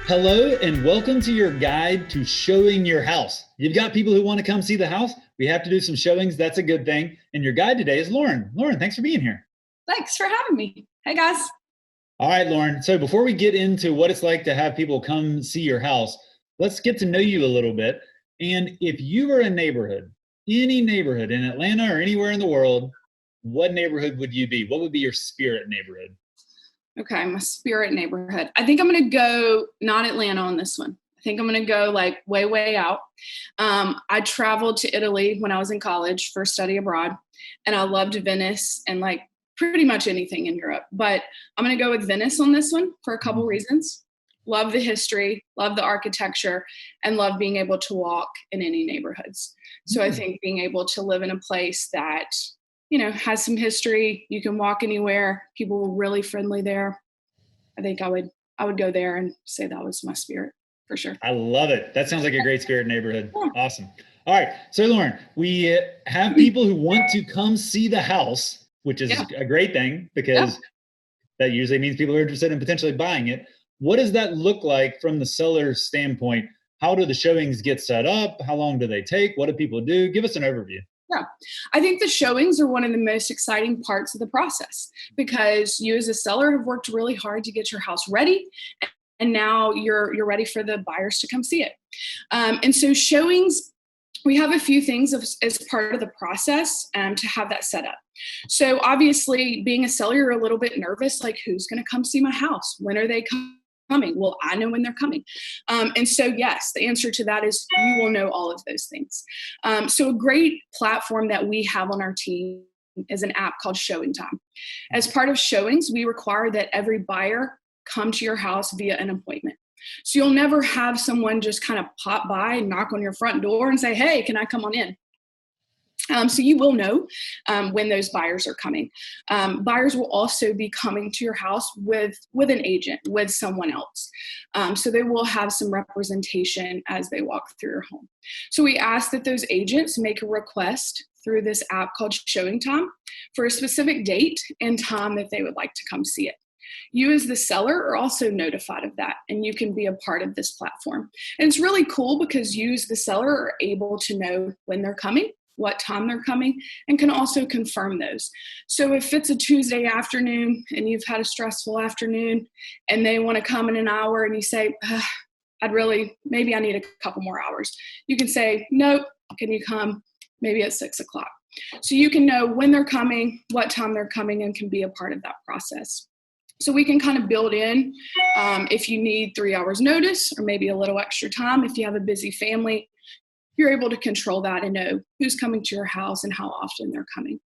Hello and welcome to your guide to showing your house. You've got people who want to come see the house. We have to do some showings. That's a good thing. And your guide today is Lauren. Lauren, thanks for being here. Thanks for having me. Hey, guys. All right, Lauren. So before we get into what it's like to have people come see your house, let's get to know you a little bit. And if you were a neighborhood, any neighborhood in Atlanta or anywhere in the world, what neighborhood would you be? What would be your spirit neighborhood? Okay, my spirit neighborhood. I think I'm going to go not Atlanta on this one. I think I'm going to go like way, way out. I traveled to Italy when I was in college for study abroad, and I loved Venice and like pretty much anything in Europe. But I'm going to go with Venice on this one for a couple reasons. Love the history, love the architecture, and love being able to walk in any neighborhoods. So I think being able to live in a place that has some history. You can walk anywhere. People were really friendly there. I think I would go there and say that was my spirit for sure. I love it. That sounds like a great spirit neighborhood. Awesome. All right. So Lauren, we have people who want to come see the house, which is a great thing because that usually means people are interested in potentially buying it. What does that look like from the seller's standpoint? How do the showings get set up? How long do they take? What do people do? Give us an overview. Yeah, I think the showings are one of the most exciting parts of the process because you as a seller have worked really hard to get your house ready, and now you're ready for the buyers to come see it. And so showings, we have a few things as part of the process to have that set up. So obviously, being a seller, you're a little bit nervous, like who's going to come see my house? When are they coming? Well, I know when they're coming. And so, yes, the answer to that is you will know all of those things. So a great platform that we have on our team is an app called Showing Time. As part of showings, we require that every buyer come to your house via an appointment. So you'll never have someone just kind of pop by and knock on your front door and say, hey, can I come on in? So you will know when those buyers are coming. Buyers will also be coming to your house with an agent, with someone else. So they will have some representation as they walk through your home. So we ask that those agents make a request through this app called Showing Time for a specific date and time that they would like to come see it. You as the seller are also notified of that, and you can be a part of this platform. And it's really cool because you as the seller are able to know when they're coming, what time they're coming, and can also confirm those. So if it's a Tuesday afternoon and you've had a stressful afternoon and they want to come in an hour and you say, maybe I need a couple more hours. You can say, nope, can you come maybe at 6 o'clock? So you can know when they're coming, what time they're coming, and can be a part of that process. So we can kind of build in if you need 3 hours notice or maybe a little extra time. If you have a busy family, you're able to control that and know who's coming to your house and how often they're coming.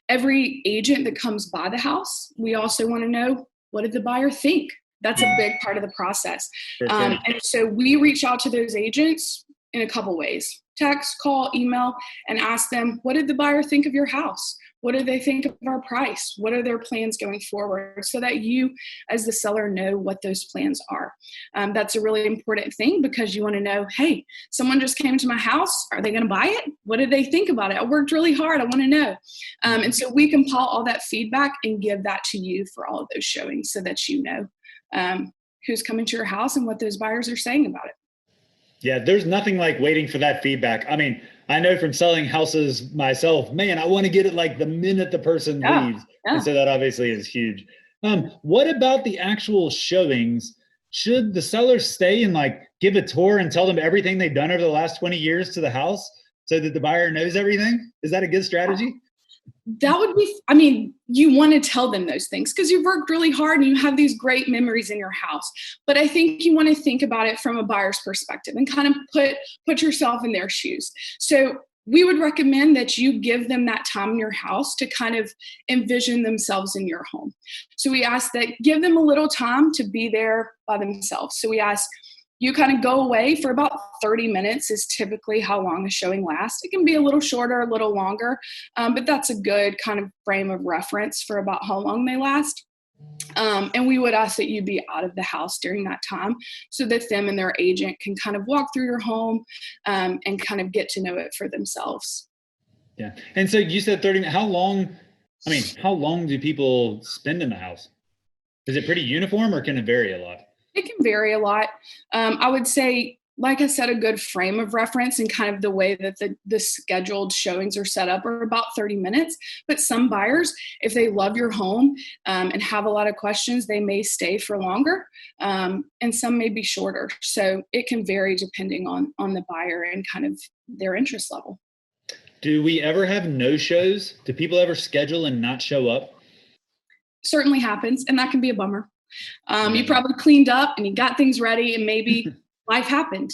Every agent that comes by the house, we also want to know, what did the buyer think? That's a big part of the process. And so we reach out to those agents in a couple ways: text, call, email, and ask them, what did the buyer think of your house? What do they think of our price? What are their plans going forward? So that you, as the seller, know what those plans are. That's a really important thing because you want to know, hey, someone just came to my house. Are they going to buy it? What did they think about it? I worked really hard. I want to know. And so we compile all that feedback and give that to you for all of those showings so that you know who's coming to your house and what those buyers are saying about it. Yeah, there's nothing like waiting for that feedback. I mean, I know from selling houses myself, man, I want to get it like the minute the person leaves. And so that obviously is huge. What about the actual showings? Should the seller stay and like give a tour and tell them everything they've done over the last 20 years to the house so that the buyer knows everything? Is that a good strategy? That would be, you want to tell them those things because you've worked really hard and you have these great memories in your house. But I think you want to think about it from a buyer's perspective and kind of put yourself in their shoes. So we would recommend that you give them that time in your house to kind of envision themselves in your home. So we ask that give them a little time to be there by themselves. So we ask, you kind of go away for about 30 minutes is typically how long a showing lasts. It can be a little shorter, a little longer, but that's a good kind of frame of reference for about how long they last. And we would ask that you be out of the house during that time so that them and their agent can kind of walk through your home and kind of get to know it for themselves. Yeah. And so you said 30 minutes. How long do people spend in the house? Is it pretty uniform or can it vary a lot? It can vary a lot. I would say, like I said, a good frame of reference and kind of the way that the scheduled showings are set up are about 30 minutes. But some buyers, if they love your home and have a lot of questions, they may stay for longer, and some may be shorter. So it can vary depending on the buyer and kind of their interest level. Do we ever have no-shows? Do people ever schedule and not show up? Certainly happens, and that can be a bummer. You probably cleaned up and you got things ready, and maybe life happened.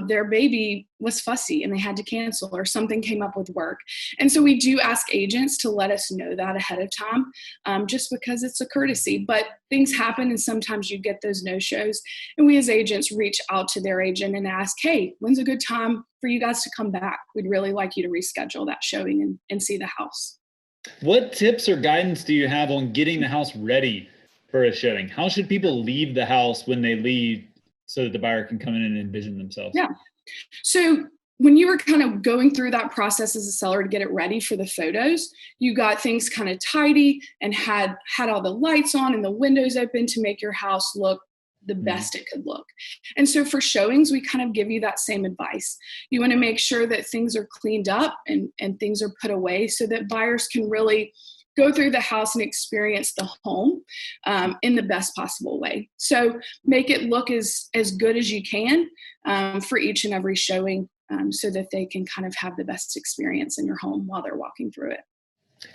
Their baby was fussy and they had to cancel, or something came up with work. And so we do ask agents to let us know that ahead of time, just because it's a courtesy. But things happen, and sometimes you get those no-shows. And we as agents reach out to their agent and ask, hey, when's a good time for you guys to come back? We'd really like you to reschedule that showing and see the house. What tips or guidance do you have on getting the house ready for a showing? How should people leave the house when they leave so that the buyer can come in and envision themselves? Yeah. So when you were kind of going through that process as a seller to get it ready for the photos, you got things kind of tidy and had all the lights on and the windows open to make your house look the best it could look. And so for showings, we kind of give you that same advice. You want to make sure that things are cleaned up and things are put away so that buyers can really go through the house and experience the home in the best possible way. So make it look as good as you can for each and every showing, so that they can kind of have the best experience in your home while they're walking through it.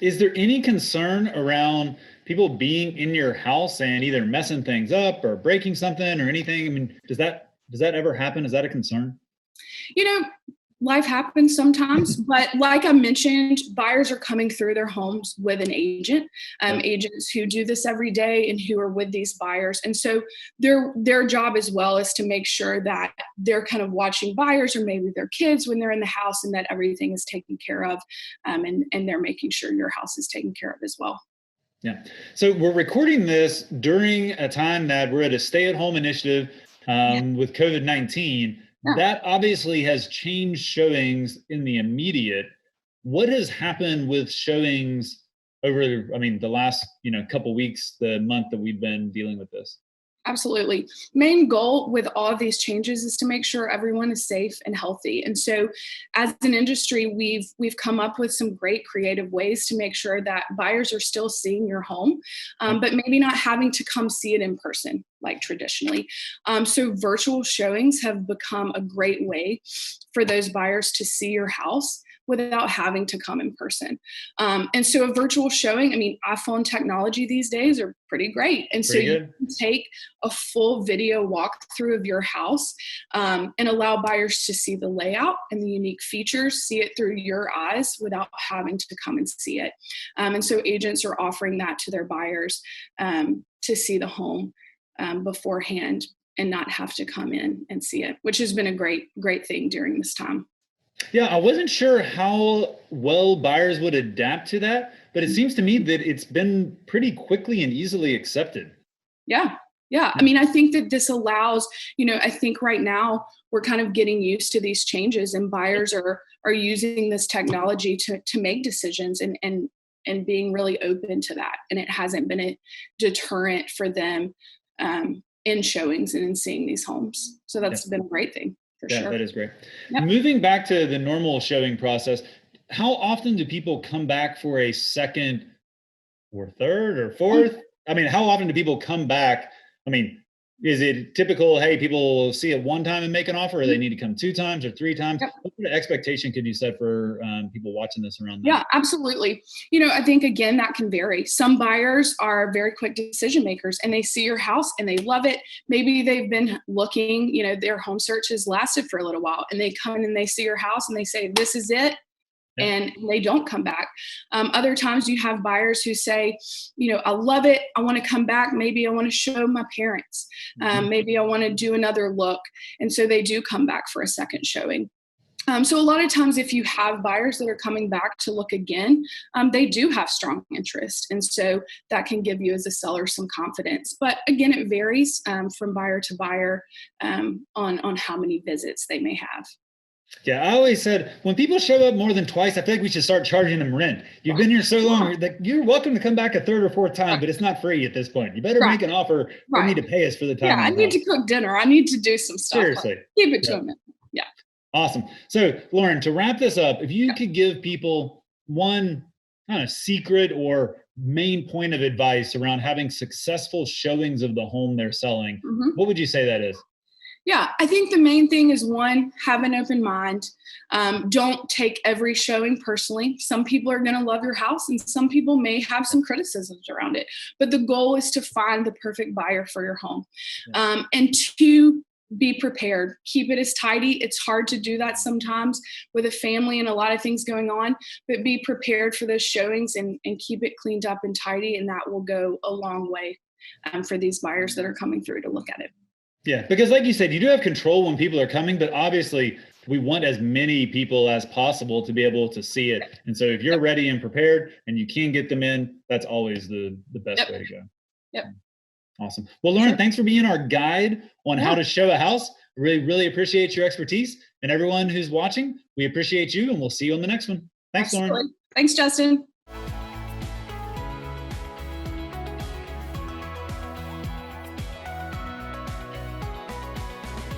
Is there any concern around people being in your house and either messing things up or breaking something or anything? I mean, does that ever happen? Is that a concern? Life happens sometimes, but like I mentioned, buyers are coming through their homes with an agent, agents who do this every day and who are with these buyers. And so their job as well is to make sure that they're kind of watching buyers or maybe their kids when they're in the house, and that everything is taken care of, and they're making sure your house is taken care of as well. Yeah. So we're recording this during a time that we're at a stay-at-home initiative with COVID-19. That obviously has changed showings in the immediate. What has happened with showings over, the last, couple weeks, the month that we've been dealing with this? Absolutely. Main goal with all of these changes is to make sure everyone is safe and healthy. And so as an industry, we've come up with some great creative ways to make sure that buyers are still seeing your home, but maybe not having to come see it in person like traditionally. So virtual showings have become a great way for those buyers to see your house without having to come in person. And so a virtual showing, iPhone technology these days are pretty great. And so you can take a full video walkthrough of your house and allow buyers to see the layout and the unique features, see it through your eyes without having to come and see it. And so agents are offering that to their buyers to see the home beforehand and not have to come in and see it, which has been a great thing during this time. Yeah, I wasn't sure how well buyers would adapt to that, but it seems to me that it's been pretty quickly and easily accepted. Yeah. I think that this allows, I think right now we're kind of getting used to these changes, and buyers are using this technology to make decisions and being really open to that. And it hasn't been a deterrent for them in showings and in seeing these homes. So that's been a great thing. Sure. That is great. Yep. Moving back to the normal showing process, how often do people come back for a second or third or fourth? How often do people come back? Is it typical, hey, people see it one time and make an offer, or they need to come 2 times or 3 times? Yep. What sort of expectation could you set for people watching this around that? Yeah, absolutely. I think, again, that can vary. Some buyers are very quick decision makers, and they see your house and they love it. Maybe they've been looking, their home search has lasted for a little while, and they come in and they see your house and they say, this is it. And they don't come back. Other times you have buyers who say, I love it. I want to come back. Maybe I want to show my parents. Maybe I want to do another look. And so they do come back for a second showing. So a lot of times if you have buyers that are coming back to look again, they do have strong interest. And so that can give you as a seller some confidence. But again, it varies from buyer to buyer on how many visits they may have. Yeah, I always said when people show up more than twice, I feel like we should start charging them rent. You've been here so long, that you're welcome to come back a third or fourth time, but it's not free at this point. You better make an offer for me to pay us for the time. Yeah, I need to cook dinner. I need to do some stuff. Seriously. Keep it to a minute. Yeah. Awesome. So, Lauren, to wrap this up, if you could give people one kind of secret or main point of advice around having successful showings of the home they're selling, what would you say that is? Yeah, I think the main thing is, one, have an open mind. Don't take every showing personally. Some people are going to love your house and some people may have some criticisms around it. But the goal is to find the perfect buyer for your home. And two, be prepared. Keep it as tidy. It's hard to do that sometimes with a family and a lot of things going on, but be prepared for those showings and keep it cleaned up and tidy. And that will go a long way for these buyers that are coming through to look at it. Yeah, because like you said, you do have control when people are coming, but obviously we want as many people as possible to be able to see it. And so if you're ready and prepared and you can get them in, that's always the best way to go. Yep. Awesome. Well, Lauren, thanks for being our guide on how to show a house. Really, really appreciate your expertise. And everyone who's watching, we appreciate you and we'll see you on the next one. Thanks, Lauren. Thanks, Justin.